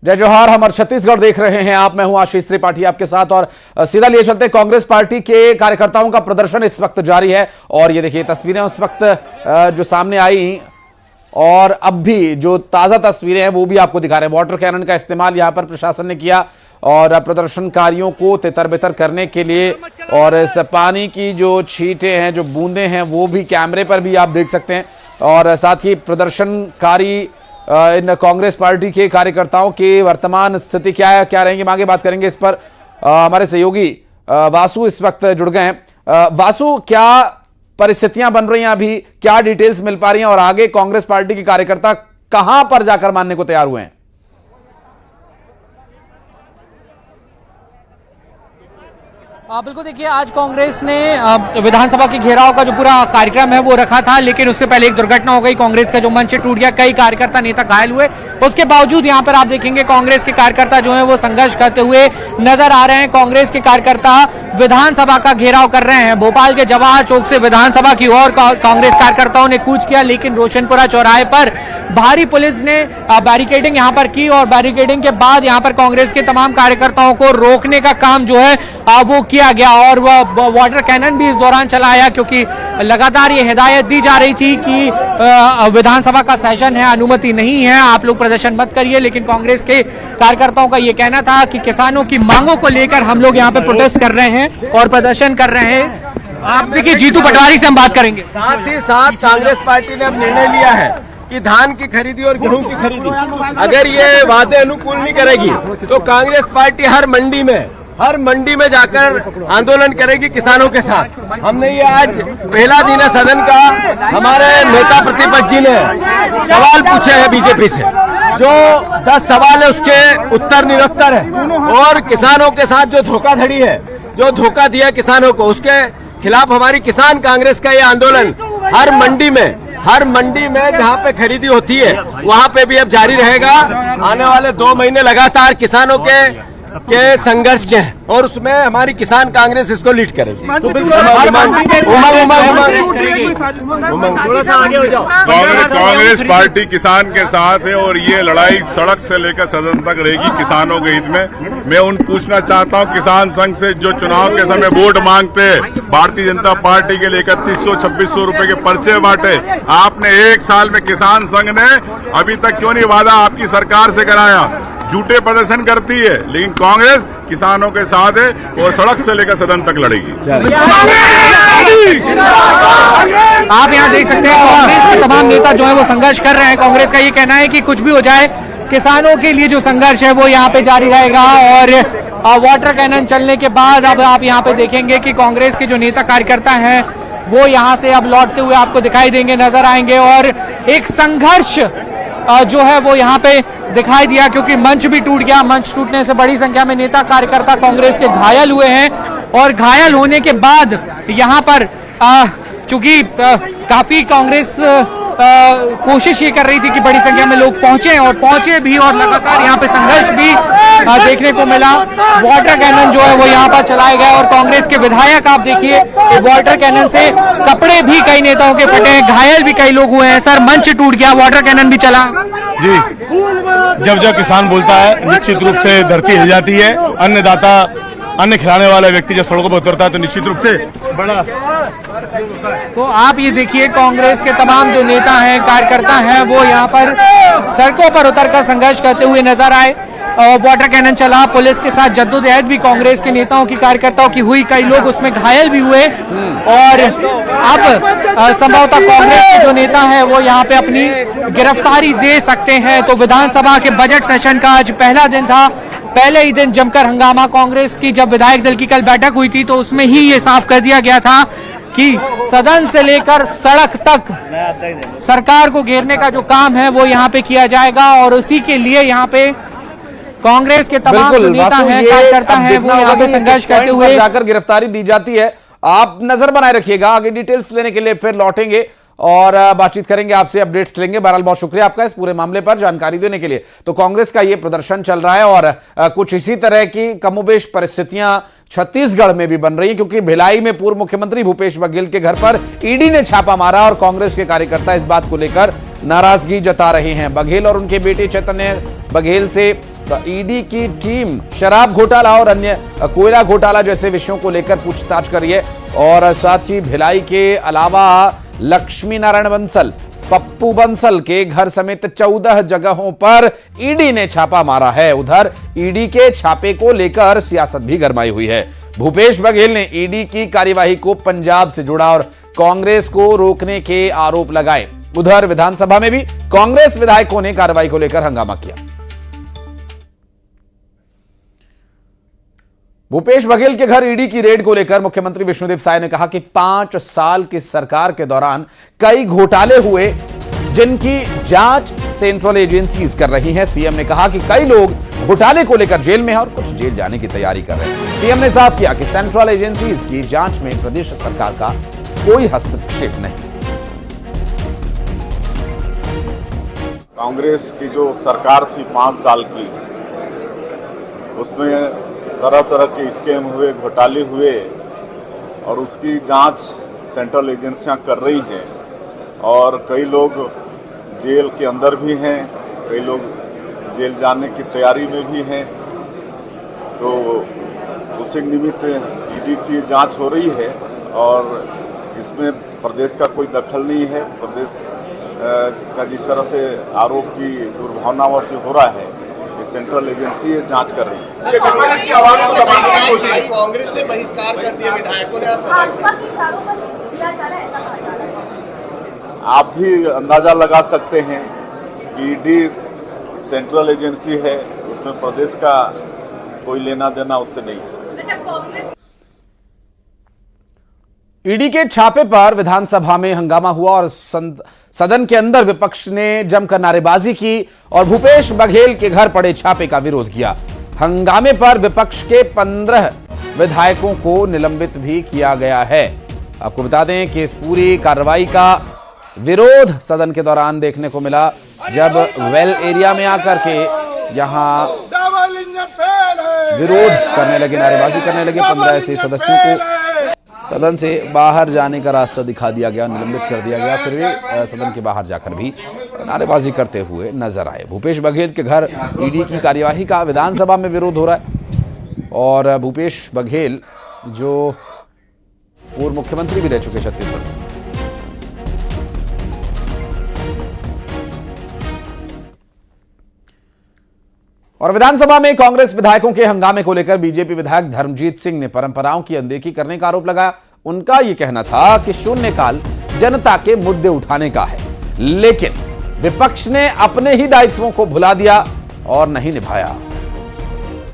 जय जोहार। हम छत्तीसगढ़ देख रहे हैं आप, मैं हूं आशीष त्रिपाठी आपके साथ और सीधा लिए चलते कांग्रेस पार्टी के कार्यकर्ताओं का प्रदर्शन इस वक्त जारी है। और ये देखिए तस्वीरें उस वक्त जो सामने आई और अब भी जो ताजा तस्वीरें हैं वो भी आपको दिखा रहे हैं। वाटर कैनन का इस्तेमाल यहां पर प्रशासन ने किया और प्रदर्शनकारियों को तितर-बितर करने के लिए, और इस पानी की जो छींटे हैं, जो बूंदे हैं, वो भी कैमरे पर भी आप देख सकते हैं। और साथ ही प्रदर्शनकारी इन कांग्रेस पार्टी के कार्यकर्ताओं की वर्तमान स्थिति क्या है, क्या रहेंगे, आगे बात करेंगे इस पर। हमारे सहयोगी वासु इस वक्त जुड़ गए हैं। वासु, क्या परिस्थितियां बन रही हैं अभी, क्या डिटेल्स मिल पा रही हैं और आगे कांग्रेस पार्टी के कार्यकर्ता कहां पर जाकर मानने को तैयार हुए हैं? बिल्कुल, देखिए आज कांग्रेस ने विधानसभा के घेराव का जो पूरा कार्यक्रम है वो रखा था, लेकिन उससे पहले एक दुर्घटना हो गई। कांग्रेस का जो मंच टूट गया, कई कार्यकर्ता नेता घायल हुए। उसके बावजूद यहाँ पर आप देखेंगे कांग्रेस के कार्यकर्ता जो है वो संघर्ष करते हुए नजर आ रहे हैं। कांग्रेस के कार्यकर्ता विधानसभा का घेराव कर रहे हैं। भोपाल के जवाहर चौक से विधानसभा की ओर कांग्रेस कार्यकर्ताओं ने कूच किया, लेकिन रोशनपुरा चौराहे पर भारी पुलिस ने बैरिकेडिंग यहाँ पर की और बैरिकेडिंग के बाद यहाँ पर कांग्रेस के तमाम कार्यकर्ताओं को रोकने का काम जो है वो किया गया। और वह वाटर कैनन भी इस दौरान चलाया, क्योंकि लगातार ये हिदायत दी जा रही थी कि विधानसभा का सेशन है, अनुमति नहीं है, आप लोग प्रदर्शन मत करिए। लेकिन कांग्रेस के कार्यकर्ताओं का ये कहना था कि किसानों की मांगों को लेकर हम लोग यहाँ पे प्रोटेस्ट कर रहे हैं और प्रदर्शन कर रहे हैं। आप देखिए, जीतू पटवारी से हम बात करेंगे। साथ ही साथ कांग्रेस पार्टी ने अब निर्णय लिया है कि धान की खरीदी और गेहूं की खरीदी अगर ये वादे अनुकूल नहीं करेगी तो कांग्रेस पार्टी हर मंडी में जाकर आंदोलन करेगी किसानों के साथ। हमने ये आज पहला दिन है सदन का, हमारे नेता प्रतिपक्ष जी ने सवाल पूछे हैं बीजेपी से, जो 10 सवाल है उसके उत्तर निरस्तर है। और किसानों के साथ जो धोखाधड़ी है, जो धोखा दिया किसानों को, उसके खिलाफ हमारी किसान कांग्रेस का ये आंदोलन हर मंडी में जहाँ पे खरीदी होती है वहाँ पे भी अब जारी रहेगा। आने वाले 2 महीने लगातार किसानों के संघर्ष के हैं और उसमें हमारी किसान कांग्रेस इसको लीड करेगी। तो कांग्रेस पार्टी किसान के साथ है और ये लड़ाई सड़क से लेकर सदन तक रहेगी किसानों के हित में। मैं पूछना चाहता हूँ किसान संघ से, जो चुनाव के समय वोट मांगते हैं, भारतीय जनता पार्टी के लिए 3100-2600 रुपए के पर्चे बांटे, आपने 1 साल में किसान संघ ने अभी तक क्यों नहीं वादा आपकी सरकार से कराया? झूठे प्रदर्शन करती है, लेकिन कांग्रेस किसानों के साथ है और सड़क से लेकर सदन तक लड़ेगी। आप यहाँ देख सकते हैं कांग्रेस के तमाम नेता जो है वो संघर्ष कर रहे हैं। कांग्रेस का ये कहना है कि कुछ भी हो जाए, किसानों के लिए जो संघर्ष है वो यहाँ पे जारी रहेगा। और वाटर कैनन चलने के बाद अब आप यहाँ पे देखेंगे कि कांग्रेस के जो नेता कार्यकर्ता हैं वो यहाँ से अब लौटते हुए आपको दिखाई देंगे, नजर आएंगे। और एक संघर्ष जो है वो यहाँ पे दिखाई दिया, क्योंकि मंच भी टूट गया। मंच टूटने से बड़ी संख्या में नेता कार्यकर्ता कांग्रेस के घायल हुए हैं। और घायल होने के बाद यहाँ पर चूंकि काफी कांग्रेस कोशिश ये कर रही थी कि बड़ी संख्या में लोग पहुंचे भी और लगातार यहाँ पे संघर्ष भी देखने को मिला। वाटर कैनन जो है वो यहाँ पर चलाए गए और कांग्रेस के विधायक आप देखिए वाटर कैनन से कपड़े भी कई नेताओं के फटे हैं, घायल भी कई लोग हुए हैं। सर, मंच टूट गया, वाटर कैनन भी चला। जी, जब किसान बोलता है निश्चित रूप से धरती हिल जाती है। अन्नदाता, अन्न खिलाने वाला व्यक्ति जब सड़कों पर उतरता है तो निश्चित रूप से बड़ा। तो आप ये देखिए कांग्रेस के तमाम जो नेता हैं, कार्यकर्ता हैं, वो यहाँ पर सड़कों पर उतरकर संघर्ष करते हुए नजर आए। वाटर कैनन चला, पुलिस के साथ जद्दोजहद भी कांग्रेस के नेताओं की, कार्यकर्ताओं की हुई, कई लोग उसमें घायल भी हुए। और अब संभवतः कांग्रेस के जो नेता हैं वो यहाँ पे अपनी गिरफ्तारी दे सकते हैं। तो विधानसभा के बजट सेशन का आज पहला दिन था। पहले ही दिन जमकर हंगामा कांग्रेस की, जब विधायक दल की कल बैठक हुई थी तो उसमें ही ये साफ कर दिया गया था कि सदन से लेकर सड़क तक सरकार को घेरने का जो काम है वो यहाँ पे किया जाएगा। और उसी के लिए यहाँ पे कांग्रेस के तमाम जो नेता हैं, कार्यकर्ता हैं, वो यहाँ पे संघर्ष करते हुए जाकर गिरफ्तारी दी जाती है। आप नजर बनाए रखिएगा, आगे डिटेल्स लेने के लिए फिर लौटेंगे और बातचीत करेंगे, आपसे अपडेट्स लेंगे। बहरहाल बहुत शुक्रिया आपका इस पूरे मामले पर जानकारी देने के लिए। तो कांग्रेस का ये प्रदर्शन चल रहा है और कुछ इसी तरह की कमोबेश परिस्थितियां छत्तीसगढ़ में भी बन रही है, क्योंकि भिलाई में पूर्व मुख्यमंत्री भूपेश बघेल के घर पर ईडी ने छापा मारा और कांग्रेस के कार्यकर्ता इस बात को लेकर नाराजगी जता रहे हैं। बघेल और उनके बेटे चैतन्य बघेल से ईडी की टीम शराब घोटाला और अन्य कोयला घोटाला जैसे विषयों को लेकर पूछताछ कर रही है। और साथ ही भिलाई के अलावा लक्ष्मी नारायण बंसल, पप्पू बंसल के घर समेत 14 जगहों पर ईडी ने छापा मारा है। उधर ईडी के छापे को लेकर सियासत भी गरमाई हुई है। भूपेश बघेल ने ईडी की कार्यवाही को पंजाब से जोड़ा और कांग्रेस को रोकने के आरोप लगाए। उधर विधानसभा में भी कांग्रेस विधायकों ने कार्रवाई को लेकर हंगामा किया। भूपेश बघेल के घर ईडी की रेड को लेकर मुख्यमंत्री विष्णुदेव साय ने कहा कि 5 साल की सरकार के दौरान कई घोटाले हुए जिनकी जांच सेंट्रल एजेंसीज कर रही हैं। सीएम ने कहा कि कई लोग घोटाले को लेकर जेल में हैं और कुछ जेल जाने की तैयारी कर रहे हैं। सीएम ने साफ किया कि सेंट्रल एजेंसीज की जांच में प्रदेश सरकार का कोई हस्तक्षेप नहीं। कांग्रेस की जो सरकार थी 5 साल की, उसमें तरह तरह के स्कैम हुए, घोटाले हुए और उसकी जांच सेंट्रल एजेंसियां कर रही हैं और कई लोग जेल के अंदर भी हैं, कई लोग जेल जाने की तैयारी में भी हैं। तो उसी निमित्त ईडी की जांच हो रही है और इसमें प्रदेश का कोई दखल नहीं है। प्रदेश का जिस तरह से आरोप की दुर्भावनाओं से हो रहा है, ये सेंट्रल एजेंसी जांच कर रही है। कांग्रेस ने बहिष्कार कर दिया विधायकों ने आज सदन का। आप भी अंदाजा लगा सकते हैं कि ईडी सेंट्रल एजेंसी है, उसमें प्रदेश का कोई लेना देना उससे नहीं है। ईडी के छापे पर विधानसभा में हंगामा हुआ और सदन के अंदर विपक्ष ने जमकर नारेबाजी की और भूपेश बघेल के घर पड़े छापे का विरोध किया। हंगामे पर विपक्ष के 15 विधायकों को निलंबित भी किया गया है। आपको बता दें कि इस पूरी कार्रवाई का विरोध सदन के दौरान देखने को मिला, जब वेल एरिया में आकर के यहां विरोध करने लगे, नारेबाजी करने लगे। 15 ऐसे सदस्यों को सदन से बाहर जाने का रास्ता दिखा दिया गया, निलंबित कर दिया गया। फिर भी सदन के बाहर जाकर भी नारेबाजी करते हुए नजर आए। भूपेश बघेल के घर ईडी की कार्यवाही का विधानसभा में विरोध हो रहा है और भूपेश बघेल जो पूर्व मुख्यमंत्री भी रह चुके छत्तीसगढ़ में। और विधानसभा में कांग्रेस विधायकों के हंगामे को लेकर बीजेपी विधायक धर्मजीत सिंह ने परंपराओं की अनदेखी करने का आरोप लगाया। उनका यह कहना था कि शून्यकाल जनता के मुद्दे उठाने का है, लेकिन विपक्ष ने अपने ही दायित्वों को भुला दिया और नहीं निभाया।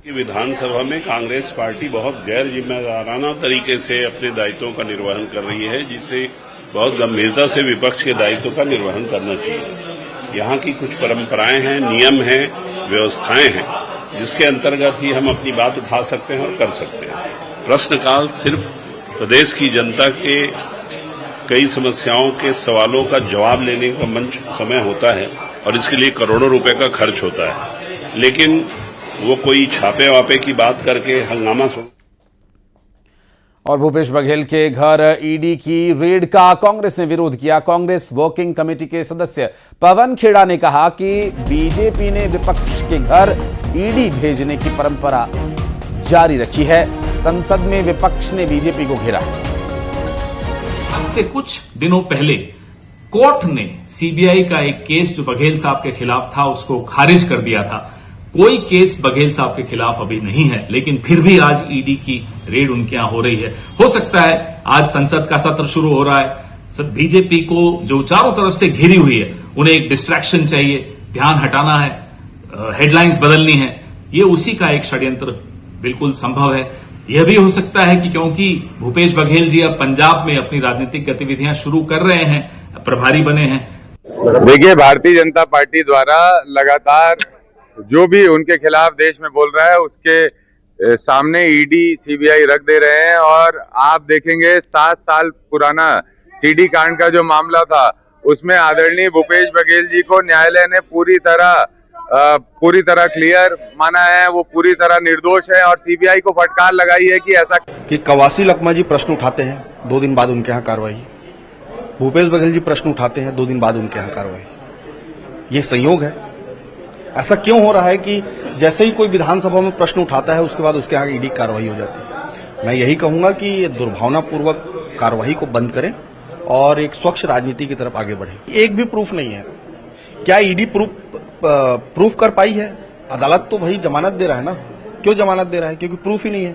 विधानसभा में कांग्रेस पार्टी बहुत गैर जिम्मेदाराना तरीके से अपने दायित्वों का निर्वहन कर रही है, जिसे बहुत गंभीरता से विपक्ष के दायित्व का निर्वहन करना चाहिए। यहाँ की कुछ परंपराएं हैं, नियम हैं, व्यवस्थाएं हैं, जिसके अंतर्गत ही हम अपनी बात उठा सकते हैं और कर सकते हैं। प्रश्नकाल सिर्फ प्रदेश की जनता के कई समस्याओं के सवालों का जवाब लेने का मंच समय होता है और इसके लिए करोड़ों रुपए का खर्च होता है, लेकिन वो कोई छापे वापे की बात करके हंगामा और भूपेश बघेल के घर ईडी की रेड का कांग्रेस ने विरोध किया। कांग्रेस वर्किंग कमेटी के सदस्य पवन खेड़ा ने कहा कि बीजेपी ने विपक्ष के घर ईडी भेजने की परंपरा जारी रखी है। संसद में विपक्ष ने बीजेपी को घेरा है। आज से कुछ दिनों पहले कोर्ट ने सीबीआई का एक केस जो बघेल साहब के खिलाफ था उसको खारिज कर दिया था। कोई केस बघेल साहब के खिलाफ अभी नहीं है, लेकिन फिर भी आज ईडी की रेड उनके यहां हो रही है। हो सकता है आज संसद का सत्र शुरू हो रहा है, बीजेपी को जो चारों तरफ से घिरी हुई है उन्हें एक डिस्ट्रैक्शन चाहिए, ध्यान हटाना है, हेडलाइंस बदलनी है। ये उसी का एक षड्यंत्र बिल्कुल संभव है। यह भी हो सकता है कि क्योंकि भूपेश बघेल जी अब पंजाब में अपनी राजनीतिक गतिविधियां शुरू कर रहे हैं, प्रभारी बने हैं। देखिए, भारतीय जनता पार्टी द्वारा लगातार जो भी उनके खिलाफ देश में बोल रहा है उसके सामने ईडी सीबीआई रख दे रहे हैं। और आप देखेंगे 7 साल पुराना सीडी कांड का जो मामला था उसमें आदरणीय भूपेश बघेल जी को न्यायालय ने पूरी तरह क्लियर माना है, वो पूरी तरह निर्दोष है और सीबीआई को फटकार लगाई है कि ऐसा कि कवासी लखमा जी प्रश्न उठाते हैं, 2 दिन बाद उनके यहाँ कार्रवाई। भूपेश बघेल जी प्रश्न उठाते हैं, 2 दिन बाद उनके यहाँ कार्रवाई। ये संयोग है। ऐसा क्यों हो रहा है कि जैसे ही कोई विधानसभा में प्रश्न उठाता है उसके बाद उसके आगे ईडी कार्रवाई हो जाती है? मैं यही कहूंगा कि ये दुर्भावनापूर्वक कार्रवाई को बंद करें और एक स्वच्छ राजनीति की तरफ आगे बढ़े। एक भी प्रूफ नहीं है। क्या ईडी प्रूफ कर पाई है? अदालत तो भाई जमानत दे रहा है ना। क्यों जमानत दे रहा है? क्योंकि प्रूफ ही नहीं है।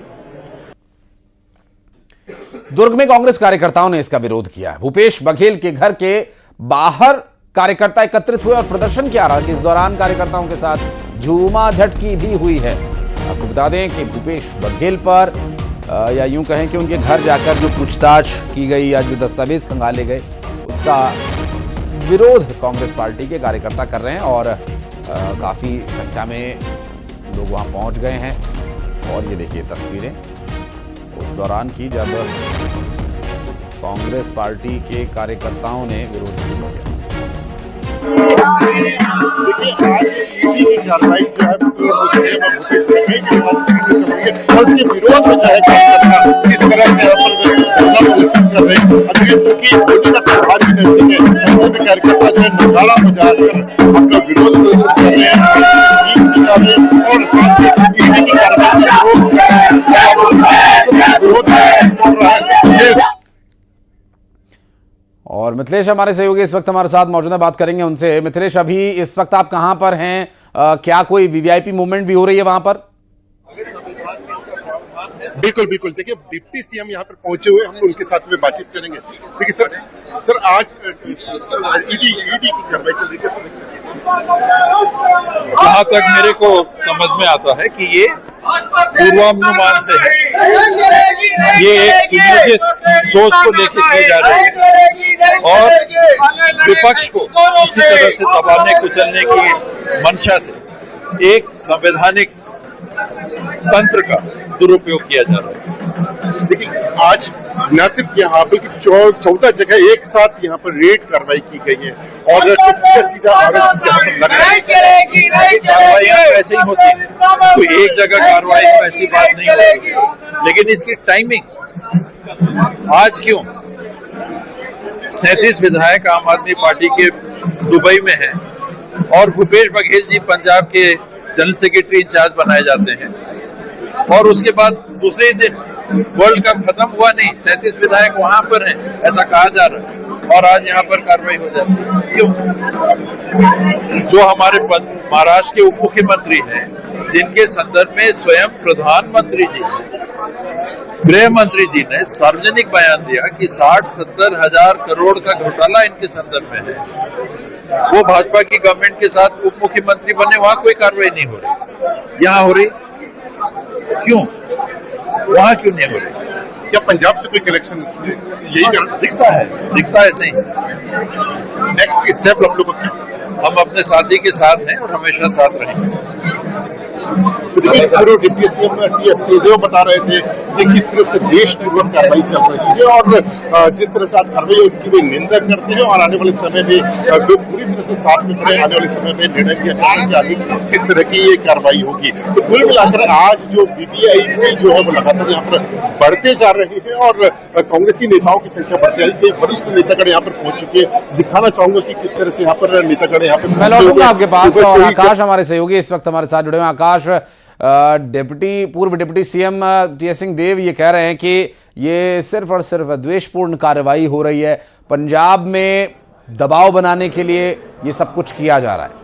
दुर्ग में कांग्रेस कार्यकर्ताओं ने इसका विरोध किया है। भूपेश बघेल के घर के बाहर कार्यकर्ता एकत्रित हुए और प्रदर्शन किया। इस दौरान कार्यकर्ताओं के साथ झूमाझटकी भी हुई है। आपको बता दें कि भूपेश बघेल पर या यूं कहें कि उनके घर जाकर जो पूछताछ की गई या जो दस्तावेज खंगाले गए उसका विरोध कांग्रेस पार्टी के कार्यकर्ता कर रहे हैं और काफी संख्या में लोग वहां पहुंच गए हैं। और ये देखिए तस्वीरें उस दौरान की जब कांग्रेस पार्टी के कार्यकर्ताओं ने विरोध शुरू किया। देखिए आज ईडी की कार्रवाई जो है भूपेश बघेल के पास चल रही है और उसके विरोध में जो है कार्यकर्ता इस तरह से धरना प्रदर्शन कर रहे हैं। अगर चूंकि होली का त्योहार भी नजदीक है, ऐसे में कार्यकर्ता जो है नगाड़ा बजाकर अपना विरोध प्रदर्शन कर रहे हैं, गीत बजा रहे हैं और साथ ही ईडी की कार्रवाई का विरोध कर रहे हैं। विरोध चल रहा है। और मिथिलेश हमारे सहयोगी इस वक्त हमारे साथ मौजूद है, बात करेंगे उनसे। मिथिलेश, अभी इस वक्त आप कहां पर हैं? क्या कोई वीवीआईपी मूवमेंट भी हो रही है वहां पर? बिल्कुल बिल्कुल। देखिए डिप्टी सीएम यहाँ पर पहुंचे हुए, हम उनके साथ में बातचीत करेंगे। देखिए सर आज ईडी की कार्रवाई चल रही है। जहाँ तक मेरे को समझ में आता है कि ये पूर्वानुमान से है, ये एक सुनियोजित सोच को लेकर किए जा रहे हैं और विपक्ष को इसी तरह से दबाने कुचलने की मंशा से एक संवैधानिक तंत्र का दुरुपयोग किया जा रहा है। देखिए आज न सिर्फ यहाँ बल्कि 14 जगह एक साथ यहाँ पर रेड कार्रवाई की गई है और सीधा आरोप यहाँ पर लग रहा है। कार्रवाई ऐसे ही होती है, तो एक जगह कार्रवाई तो ऐसी बात नहीं होती, लेकिन इसकी टाइमिंग आज क्यों? 37 विधायक आम आदमी पार्टी के दुबई में हैं और भूपेश बघेल जी पंजाब के जनरल सेक्रेटरी इंचार्ज बनाए जाते हैं और उसके बाद दूसरे दिन वर्ल्ड कप खत्म हुआ नहीं, 37 विधायक वहां पर हैं, ऐसा कहा जा रहा है और आज यहाँ पर कार्रवाई हो जाती है। क्यों? जो हमारे महाराष्ट्र के उप मुख्यमंत्री हैं, जिनके संदर्भ में स्वयं प्रधानमंत्री जी, गृह मंत्री जी ने सार्वजनिक बयान दिया कि 60-70 हजार करोड़ का घोटाला इनके संदर्भ में है, वो भाजपा की गवर्नमेंट के साथ उप मुख्यमंत्री बने, वहां कोई कार्रवाई नहीं हो रही, यहाँ हो रही। क्यों? वहां क्यों नहीं हो रही? क्या पंजाब से कोई कनेक्शन यही दिखता है ऐसे ही। नेक्स्ट स्टेप आप लोगों का? हम अपने साथी के साथ हैं और हमेशा साथ रहेंगे। पूर्व डिप्टी सीएम टी.एस. सिंहदेव बता रहे थे कि किस तरह से देशपूर्वक कार्रवाई चल रही है और जिस तरह से आज कार्रवाई उसकी भी निंदा करते हैं और आने वाले समय में जो पूरी तरह से साथ में खड़े आने वाले समय में निर्णय किया जाएगा कि आगे किस तरह की ये कार्रवाई होगी। तो कुल मिलाकर आज जो वीवीआईपी जो है वो लगातार यहाँ पर बढ़ते जा रहे हैं और कांग्रेसी नेताओं की संख्या बढ़ती है। कई वरिष्ठ नेतागण यहाँ पर पहुंच चुके हैं। दिखाना चाहूंगा कि किस तरह से यहाँ पर नेतागण यहाँ पर मैं लौटूंगा आपके पास। और आकाश हमारे सहयोगी इस वक्त हमारे साथ जुड़े हुए। आकाश, पूर्व डिप्टी सीएम टी.एस. सिंहदेव ये कह रहे हैं कि ये सिर्फ और सिर्फ द्वेषपूर्ण कार्रवाई हो रही है, पंजाब में दबाव बनाने के लिए ये सब कुछ किया जा रहा है।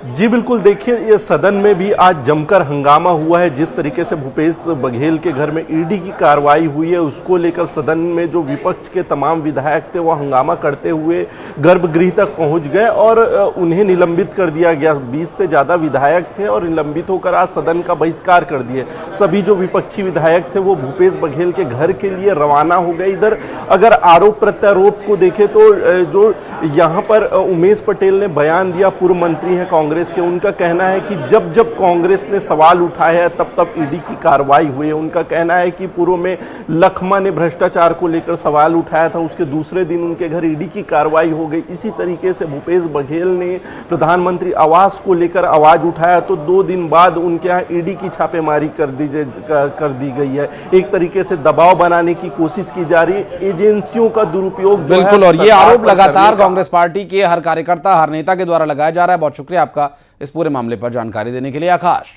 जी बिल्कुल। देखिए ये सदन में भी आज जमकर हंगामा हुआ है। जिस तरीके से भूपेश बघेल के घर में ईडी की कार्रवाई हुई है उसको लेकर सदन में जो विपक्ष के तमाम विधायक थे वो हंगामा करते हुए गर्भगृह तक पहुंच गए और उन्हें निलंबित कर दिया गया। 20 से ज़्यादा विधायक थे और निलंबित होकर आज सदन का बहिष्कार कर दिए। सभी जो विपक्षी विधायक थे वो भूपेश बघेल के घर के लिए रवाना हो गए। इधर अगर आरोप प्रत्यारोप को देखें तो जो यहाँ पर उमेश पटेल ने बयान दिया, पूर्व मंत्री हैं कांग्रेस कांग्रेस के, उनका कहना है कि जब जब कांग्रेस ने सवाल उठाया है तब तब ईडी की कार्रवाई हुई है। उनका कहना है कि पूर्व में लखमा ने भ्रष्टाचार को लेकर सवाल उठाया था, उसके दूसरे दिन उनके घर ईडी की कार्रवाई हो गई। इसी तरीके से भूपेश बघेल ने प्रधानमंत्री आवास को लेकर आवाज उठाया तो 2 दिन बाद उनके यहाँ ईडी की छापेमारी कर दी गई है। एक तरीके से दबाव बनाने की कोशिश की जा रही है, एजेंसियों का दुरुपयोग। बिल्कुल, और ये आरोप लगातार कांग्रेस पार्टी के हर कार्यकर्ता, हर नेता के द्वारा लगाया जा रहा है। बहुत शुक्रिया आपका इस पूरे मामले पर जानकारी देने के लिए आकाश।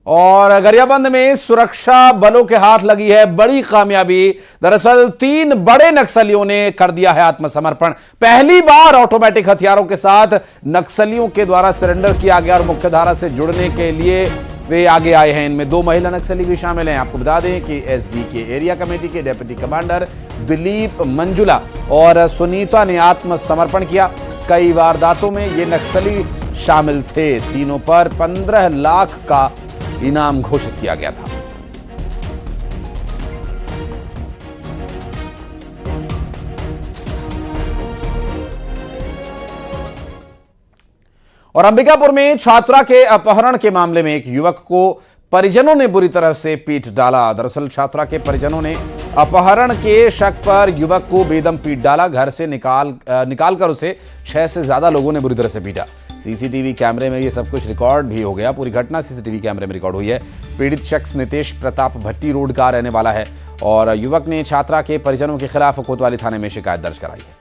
और गरियाबंद में सुरक्षा बलों के हाथ लगी है बड़ी कामयाबी। दरअसल 3 बड़े नक्सलियों ने कर दिया है आत्मसमर्पण। पहली बार ऑटोमेटिक हथियारों के साथ नक्सलियों के द्वारा सरेंडर किया गया और मुख्यधारा से जुड़ने के लिए वे आगे आए हैं। इनमें 2 महिला नक्सली भी शामिल हैं। आपको बता दें कि एसडी के एरिया कमेटी के डिप्टी कमांडर दिलीप मंजुला और सुनीता ने आत्मसमर्पण किया। कई वारदातों में ये नक्सली शामिल थे। तीनों पर 15 लाख का इनाम घोषित किया गया था। और अंबिकापुर में छात्रा के अपहरण के मामले में एक युवक को परिजनों ने बुरी तरह से पीट डाला। दरअसल छात्रा के परिजनों ने अपहरण के शक पर युवक को बेदम पीट डाला। घर से निकालकर उसे 6 से ज्यादा लोगों ने बुरी तरह से पीटा। सीसीटीवी कैमरे में ये सब कुछ रिकॉर्ड भी हो गया। पूरी घटना सीसीटीवी कैमरे में रिकॉर्ड हुई है। पीड़ित शख्स नितेश प्रताप भट्टी रोड का रहने वाला है और युवक ने छात्रा के परिजनों के खिलाफ कोतवाली थाने में शिकायत दर्ज कराई है।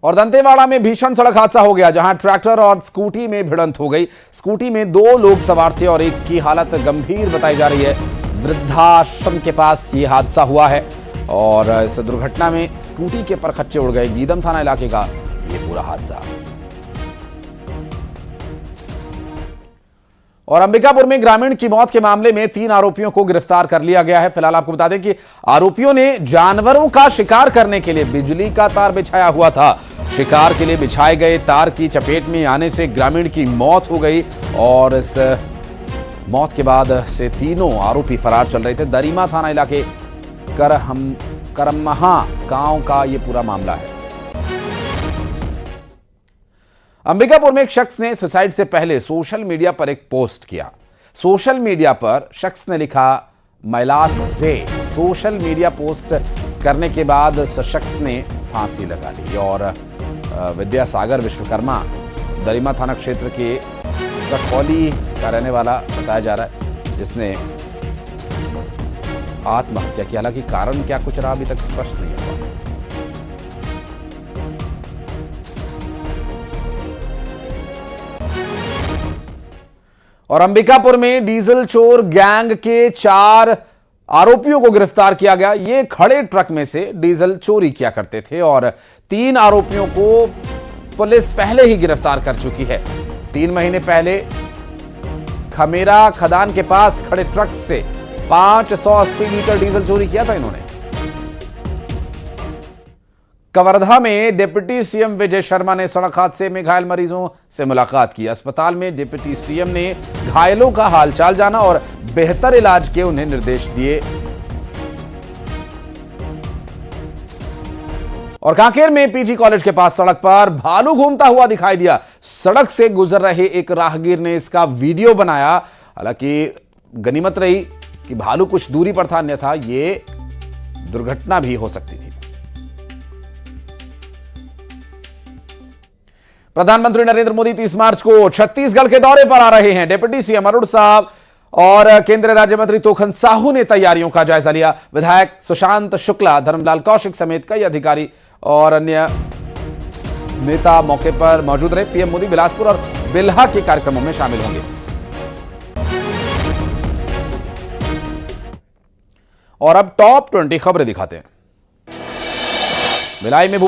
और दंतेवाड़ा में भीषण सड़क हादसा हो गया, जहां ट्रैक्टर और स्कूटी में भिड़ंत हो गई। स्कूटी में 2 लोग सवार थे और एक की हालत गंभीर बताई जा रही है। वृद्धाश्रम के पास यह हादसा हुआ है और इस दुर्घटना में स्कूटी के परखच्चे उड़ गए। गीदम थाना इलाके का यह पूरा हादसा। और अंबिकापुर में ग्रामीण की मौत के मामले में 3 आरोपियों को गिरफ्तार कर लिया गया है। फिलहाल आपको बता दें कि आरोपियों ने जानवरों का शिकार करने के लिए बिजली का तार बिछाया हुआ था। शिकार के लिए बिछाए गए तार की चपेट में आने से ग्रामीण की मौत हो गई और इस मौत के बाद से तीनों आरोपी फरार चल रहे थे। दरीमा थाना इलाके करमहा गांव का यह पूरा मामला है। अंबिकापुर में एक शख्स ने सुसाइड से पहले सोशल मीडिया पर एक पोस्ट किया। सोशल मीडिया पर शख्स ने लिखा my last day. Social media post करने के बाद उस शख्स ने फांसी लगा ली। और विद्यासागर विश्वकर्मा दरीमा थाना क्षेत्र के सखौली का रहने वाला बताया जा रहा है, जिसने आत्महत्या की। हालांकि कारण क्या कुछ रहा अभी तक स्पष्ट नहीं हुआ। और अंबिकापुर में डीजल चोर गैंग के 4 आरोपियों को गिरफ्तार किया गया। ये खड़े ट्रक में से डीजल चोरी किया करते थे और 3 आरोपियों को पुलिस पहले ही गिरफ्तार कर चुकी है। 3 महीने पहले खमेरा खदान के पास खड़े ट्रक से 580 लीटर डीजल चोरी किया था इन्होंने। कवर्धा में डिप्टी सीएम विजय शर्मा ने सड़क हादसे में घायल मरीजों से मुलाकात की। अस्पताल में डिप्टी सीएम ने घायलों का हालचाल जाना और बेहतर इलाज के उन्हें निर्देश दिए। और कांकेर में पीजी कॉलेज के पास सड़क पर भालू घूमता हुआ दिखाई दिया। सड़क से गुजर रहे एक राहगीर ने इसका वीडियो बनाया। हालांकि गनीमत रही कि भालू कुछ दूरी पर था, अन्यथा ये दुर्घटना भी हो सकती थी। प्रधानमंत्री नरेंद्र मोदी 30 मार्च को छत्तीसगढ़ के दौरे पर आ रहे हैं। डिप्टी सीएम अरुण साहब और केंद्रीय राज्य मंत्री तोखन साहू ने तैयारियों का जायजा लिया। विधायक सुशांत शुक्ला, धर्मलाल कौशिक समेत कई अधिकारी और अन्य नेता मौके पर मौजूद रहे। पीएम मोदी बिलासपुर और बिल्हा के कार्यक्रमों में शामिल होंगे। और अब टॉप 20 खबरें दिखाते हैं। भिलाई में